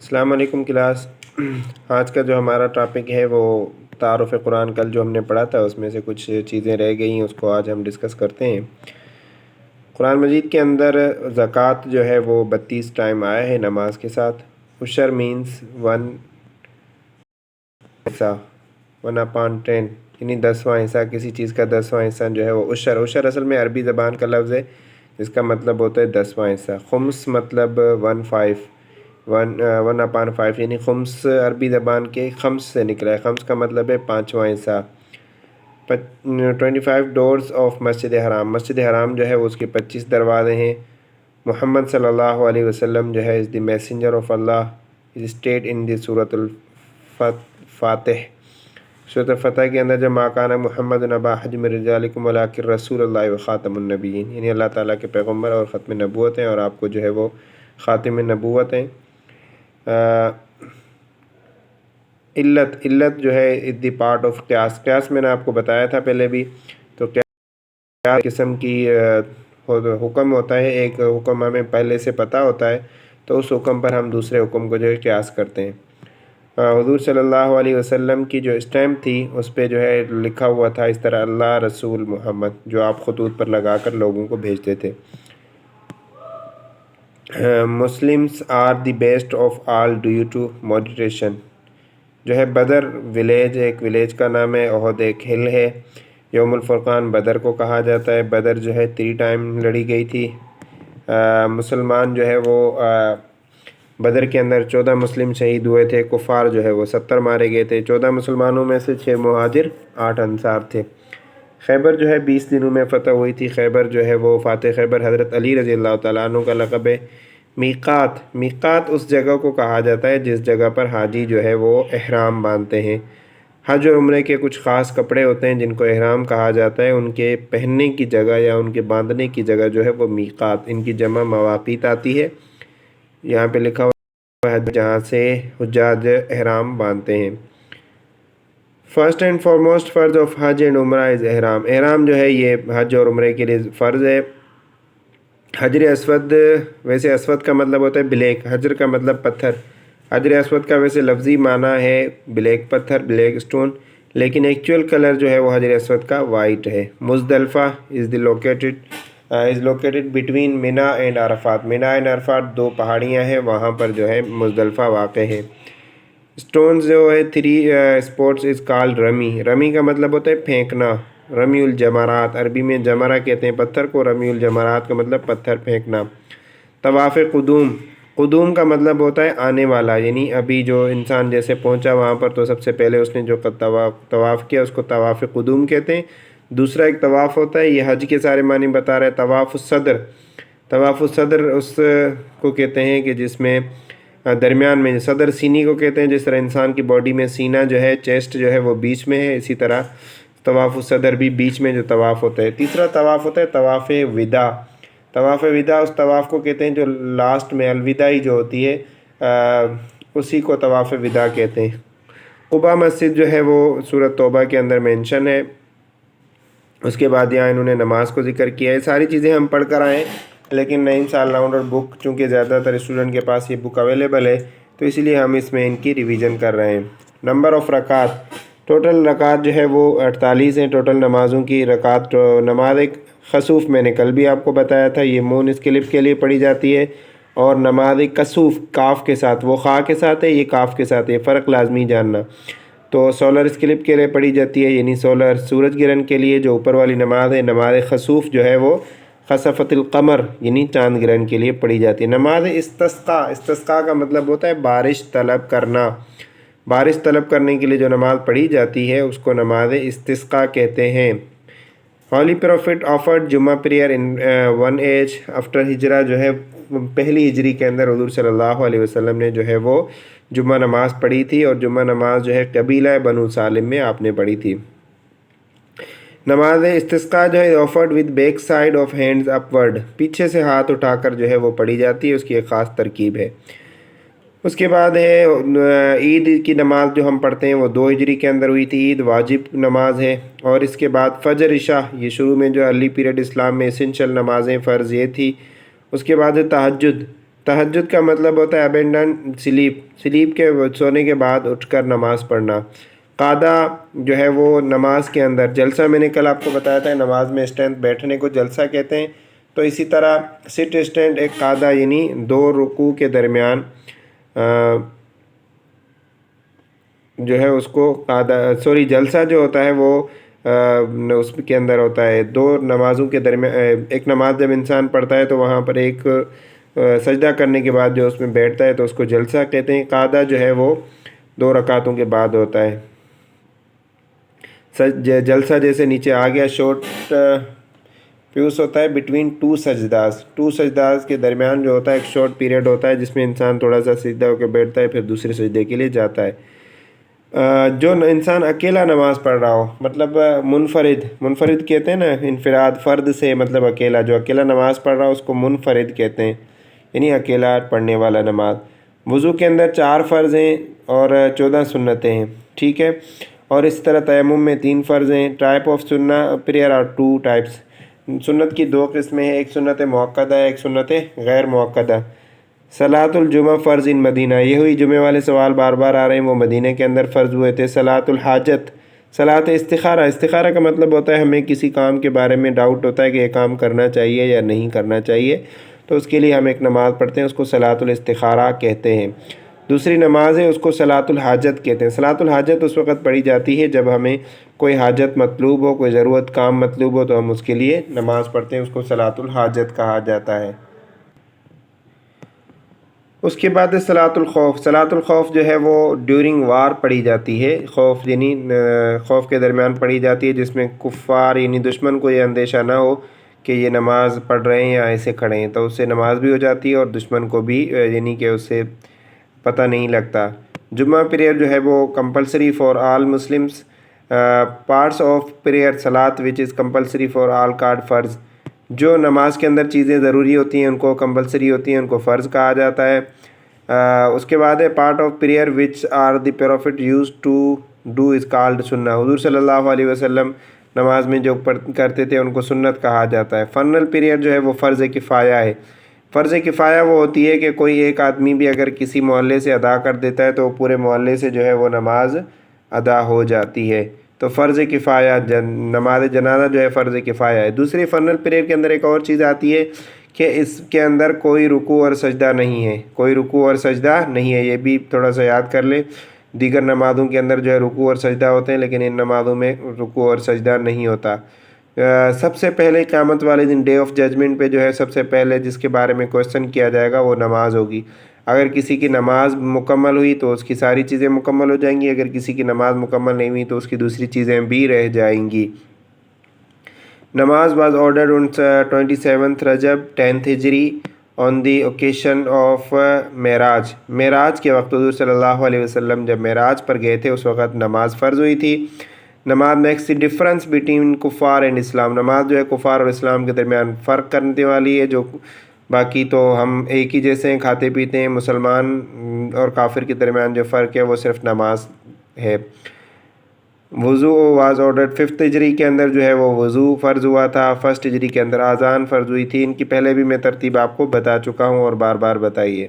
السلام علیکم کلاس۔ آج کا جو ہمارا ٹاپک ہے وہ تعارف قرآن۔ کل جو ہم نے پڑھا تھا اس میں سے کچھ چیزیں رہ گئی ہیں، اس کو آج ہم ڈسکس کرتے ہیں۔ قرآن مجید کے اندر زکوٰۃ جو ہے وہ 32 ٹائم آیا ہے نماز کے ساتھ۔ عشر مینس 1 حصہ، 1/10، یعنی 10واں حصہ، کسی چیز کا 10واں حصہ جو ہے وہ عشر اصل میں عربی زبان کا لفظ ہے جس کا مطلب ہوتا ہے 10واں حصہ۔ خمس مطلب 1/5 یعنی خمس عربی زبان کے خمس سے نکلا ہے۔ خمس کا مطلب ہے 5واں حصہ۔ 25 ڈورز آف مسجد حرام، مسجد حرام جو ہے وہ اس کے 25 دروازے ہیں۔ محمد صلی اللہ علیہ وسلم جو ہے is the messenger of Allah, is stated in the سورۃ الفاتح۔ سورۃ الفتح کے اندر جب ما کان محمد نبا احد من رجالکم ولکن رسول اللہ و خاتم النبیین، یعنی اللہ تعالیٰ کے پیغمبر اور ختم نبوت ہیں، اور آپ کو جو ہے وہ خاتم نبوت ہیں۔ علت جو ہے از دی پارٹ آف قیاس میں نے آپ کو بتایا تھا پہلے بھی۔ تو قیاس قسم کی حکم ہوتا ہے، ایک حکم ہمیں پہلے سے پتہ ہوتا ہے تو اس حکم پر ہم دوسرے حکم کو جو ہے قیاس کرتے ہیں۔ حضور صلی اللہ علیہ وسلم کی جو اسٹیمپ تھی اس پہ جو ہے لکھا ہوا تھا اس طرح اللہ رسول محمد، جو آپ خطوط پر لگا کر لوگوں کو بھیجتے تھے۔ Muslims are the best of all due to moderation, جو ہے بدر ولیج ایک ولیج کا نام ہے، احد ایک ہل ہے۔ یوم الفرقان بدر کو کہا جاتا ہے۔ بدر جو ہے 3 ٹائم لڑی گئی تھی۔ مسلمان جو ہے وہ بدر کے اندر 14 مسلم شہید ہوئے تھے، کفار جو ہے وہ 70 مارے گئے تھے۔ 14 مسلمانوں میں سے 6 مہاجر 8 انصار تھے۔ خیبر جو ہے 20 دنوں میں فتح ہوئی تھی۔ خیبر جو ہے وہ فاتح خیبر حضرت علی رضی اللہ تعالیٰ عنہ کا لقب ہے۔ میقات اس جگہ کو کہا جاتا ہے جس جگہ پر حاجی جو ہے وہ احرام باندھتے ہیں۔ حج اور عمرے کے کچھ خاص کپڑے ہوتے ہیں جن کو احرام کہا جاتا ہے، ان کے پہننے کی جگہ یا ان کے باندھنے کی جگہ جو ہے وہ میقات، ان کی جمع مواقیت آتی ہے۔ یہاں پہ لکھا ہوا ہے جہاں سے حجاج احرام باندھتے ہیں۔ فرسٹ اینڈ فارموسٹ فرض آف حج اینڈ عمرہ از احرام۔ احرام جو ہے یہ حج اور عمرے کے لیے فرض ہے۔ حجر اسود، ویسے اسود کا مطلب ہوتا ہے بلیک، حجر کا مطلب پتھر۔ حجر اسود کا ویسے لفظی معنی ہے بلیک پتھر، بلیک اسٹون، لیکن ایکچوئل کلر جو ہے وہ حجر اسود کا وائٹ ہے۔ Muzdalifah is located between Mina and Arafat, Mina and Arafat 2 پہاڑیاں ہیں، وہاں پر جو ہے مزدلفہ واقع ہے۔ اسٹونز جو ہے 3 اسپورٹس از کالڈ رمی، رمی کا مطلب ہوتا ہے پھینکنا۔ رمی الجمرات، عربی میں جمرہ کہتے ہیں پتھر کو، رمی الجمرات کا مطلب پتھر پھینکنا۔ طواف قدوم کا مطلب ہوتا ہے آنے والا، یعنی ابھی جو انسان جیسے پہنچا وہاں پر تو سب سے پہلے اس نے جو طواف کیا اس کو طواف قدوم کہتے ہیں۔ دوسرا ایک طواف ہوتا ہے، یہ حج کے سارے معنی بتا رہا ہے۔ طواف الصدر اس کو کہتے ہیں کہ جس میں درمیان میں صدر سینی کو کہتے ہیں، جس طرح انسان کی باڈی میں سینہ جو ہے، چیسٹ جو ہے وہ بیچ میں ہے، اسی طرح طواف الصدر بھی بیچ میں جو طواف ہوتا ہے۔ تیسرا طواف ہوتا ہے طواف وداع۔ طواف وداع اس طواف کو کہتے ہیں جو لاسٹ میں الوداعی جو ہوتی ہے اسی کو طواف وداع کہتے ہیں۔ قباء مسجد جو ہے وہ سورۃ توبہ کے اندر مینشن ہے۔ اس کے بعد یہاں انہوں نے نماز کو ذکر کیا ہے۔ ساری چیزیں ہم پڑھ کر آئیں، لیکن نئی سال راؤنڈر بک چونکہ زیادہ تر اسٹوڈنٹ کے پاس یہ بک اویلیبل ہے تو اس لیے ہم اس میں ان کی ریویژن کر رہے ہیں۔ نمبر آف رکعات، ٹوٹل رکعات جو ہے وہ 48 ہیں ٹوٹل نمازوں کی رکعات۔ نماز خسوف میں نے کل بھی آپ کو بتایا تھا، یہ مون اسکلپ کے لیے پڑھی جاتی ہے، اور نماز کسوف کاف کے ساتھ، وہ خا کے ساتھ ہے، یہ کاف کے ساتھ ہے، فرق لازمی جاننا۔ تو سولر اسکلپ کے لیے پڑھی جاتی ہے، یعنی سولر سورج گرہن کے لیے جو اوپر والی نماز ہے۔ نماز خسوف جو ہے وہ خسفت القمر یعنی چاند گرہن کے لیے پڑھی جاتی ہے۔ نماز استسقاء کا مطلب ہوتا ہے بارش طلب کرنا۔ بارش طلب کرنے کے لیے جو نماز پڑھی جاتی ہے اس کو نماز استسقاء کہتے ہیں۔ ہولی پروفٹ آفرڈ جمعہ پریئر ان 1 ایج آفٹر ہجرہ، جو ہے پہلی ہجری کے اندر حضور صلی اللہ علیہ وسلم نے جو ہے وہ جمعہ نماز پڑھی تھی، اور جمعہ نماز جو ہے قبیلہ بنو سالم میں آپ نے پڑھی تھی۔ نماز استسقاء جو ہے offered with back side of hands upward, پیچھے سے ہاتھ اٹھا کر جو ہے وہ پڑھی جاتی ہے، اس کی ایک خاص ترکیب ہے۔ اس کے بعد ہے عید کی نماز جو ہم پڑھتے ہیں وہ 2 ہجری کے اندر ہوئی تھی، عید واجب نماز ہے۔ اور اس کے بعد فجر عشاء، یہ شروع میں جو ارلی پیریڈ اسلام میں اسینشل نمازیں فرض یہ تھی۔ اس کے بعد تہجد، تہجد کا مطلب ہوتا ہے ابینڈن سلیپ کے سونے کے بعد اٹھ کر نماز پڑھنا۔ قعدہ جو ہے وہ نماز کے اندر جلسہ، میں نے کل آپ کو بتایا تھا نماز میں اسٹینڈ بیٹھنے کو جلسہ کہتے ہیں، تو اسی طرح سٹ اسٹینڈ ایک قعدہ یعنی دو رکوع کے درمیان جو ہے اس کو جلسہ جو ہوتا ہے وہ اس کے اندر ہوتا ہے دو نمازوں کے درمیان۔ ایک نماز جب انسان پڑھتا ہے تو وہاں پر ایک سجدہ کرنے کے بعد جو اس میں بیٹھتا ہے تو اس کو جلسہ کہتے ہیں۔ قعدہ جو ہے وہ 2 رکعتوں کے بعد ہوتا ہے۔ جلسہ جیسے نیچے آ گیا، شارٹ پیوس ہوتا ہے بٹوین 2 سجداز کے درمیان جو ہوتا ہے ایک شارٹ پیریڈ ہوتا ہے جس میں انسان تھوڑا سا سجدہ ہو کے بیٹھتا ہے، پھر دوسرے سجدے کے لیے جاتا ہے۔ جو انسان اکیلا نماز پڑھ رہا ہو، مطلب منفرد کہتے ہیں نا، انفراد، فرد سے مطلب اکیلا، جو اکیلا نماز پڑھ رہا ہو اس کو منفرد کہتے ہیں، یعنی اکیلا پڑھنے والا نماز۔ وضو کے اندر 4 فرض ہیں اور 14 سنتیں ہیں، ٹھیک ہے، اور اس طرح تیمم میں 3 فرض ہیں۔ ٹائپ آف سنت پریئر آر 2 ٹائپس، سنت کی 2 قسمیں ہیں، ایک سنت موقدہ ہے، ایک سنت غیر موقدہ۔ صلاۃ الجمعہ فرض ان مدینہ، یہ ہوئی جمعہ والے سوال بار بار آ رہے ہیں، وہ مدینہ کے اندر فرض ہوئے تھے۔ صلاۃ الحاجت، صلاۃ استخارہ کا مطلب ہوتا ہے ہمیں کسی کام کے بارے میں ڈاؤٹ ہوتا ہے کہ یہ کام کرنا چاہیے یا نہیں کرنا چاہیے، تو اس کے لیے ہم ایک نماز پڑھتے ہیں، اس کو صلاۃ الاستخارہ کہتے ہیں۔ دوسری نماز ہے اس کو صلاۃ الحاجت کہتے ہیں۔ صلاۃ الحاجت اس وقت پڑھی جاتی ہے جب ہمیں کوئی حاجت مطلوب ہو، کوئی ضرورت کام مطلوب ہو تو ہم اس کے لیے نماز پڑھتے ہیں، اس کو صلاۃ الحاجت کہا جاتا ہے۔ اس کے بعد صلاۃ الخوف۔ صلاۃ الخوف جو ہے وہ ڈیورنگ وار پڑھی جاتی ہے، خوف یعنی خوف کے درمیان پڑھی جاتی ہے، جس میں کفار یعنی دشمن کو یہ اندیشہ نہ ہو کہ یہ نماز پڑھ رہے ہیں یا ایسے کھڑے ہیں، تو اس سے نماز بھی ہو جاتی ہے اور دشمن کو بھی یعنی کہ اس سے پتہ نہیں لگتا۔ جمعہ پریئر جو ہے وہ compulsory for all Muslims, parts of prayer صلاۃ which is compulsory for all card فرض، جو نماز کے اندر چیزیں ضروری ہوتی ہیں ان کو کمپلسری ہوتی ہیں، ان کو فرض کہا جاتا ہے۔ اس کے بعد ہے part of prayer which are the prophet use to do is called سنہ، حضور صلی اللہ علیہ وسلم نماز میں جو کرتے تھے ان کو سنت کہا جاتا ہے۔ فنل پریئر جو ہے وہ فرض کفایہ ہے۔ فرض کفایہ وہ ہوتی ہے کہ کوئی ایک آدمی بھی اگر کسی محلے سے ادا کر دیتا ہے تو پورے محلے سے جو ہے وہ نماز ادا ہو جاتی ہے، تو فرض کفایہ نماز جنازہ جو ہے فرض کفایہ ہے۔ دوسری فنل پریئر کے اندر ایک اور چیز آتی ہے کہ اس کے اندر کوئی رکوع اور سجدہ نہیں ہے، کوئی رکوع اور سجدہ نہیں ہے، یہ بھی تھوڑا سا یاد کر لیں۔ دیگر نمازوں کے اندر جو ہے رکوع اور سجدہ ہوتے ہیں، لیکن ان نمازوں میں رکوع اور سجدہ نہیں ہوتا۔ سب سے پہلے قیامت والے دن ڈے آف ججمنٹ پہ جو ہے سب سے پہلے جس کے بارے میں کویسچن کیا جائے گا وہ نماز ہوگی۔ اگر کسی کی نماز مکمل ہوئی تو اس کی ساری چیزیں مکمل ہو جائیں گی، اگر کسی کی نماز مکمل نہیں ہوئی تو اس کی دوسری چیزیں بھی رہ جائیں گی۔ نماز was ordered on 27th Recep 10th ہجری آن دی اوکیشن آف معراج، معراج کے وقت حضور صلی اللہ علیہ وسلم جب معراج پر گئے تھے اس وقت نماز فرض ہوئی تھی۔ نماز نیکسٹ ڈفرینس بٹوین کفار اینڈ اسلام، نماز جو ہے کفار اور اسلام کے درمیان فرق کرنے والی ہے، جو باقی تو ہم ایک ہی جیسے ہیں، کھاتے پیتے ہیں، مسلمان اور کافر کے درمیان جو فرق ہے وہ صرف نماز ہے۔ وضو واز آرڈرڈ 5th ہجری کے اندر جو ہے وہ وضو فرض ہوا تھا، 1st ہجری کے اندر اذان فرض ہوئی تھی۔ ان کی پہلے بھی میں ترتیب آپ کو بتا چکا ہوں اور بار بار بتائیے۔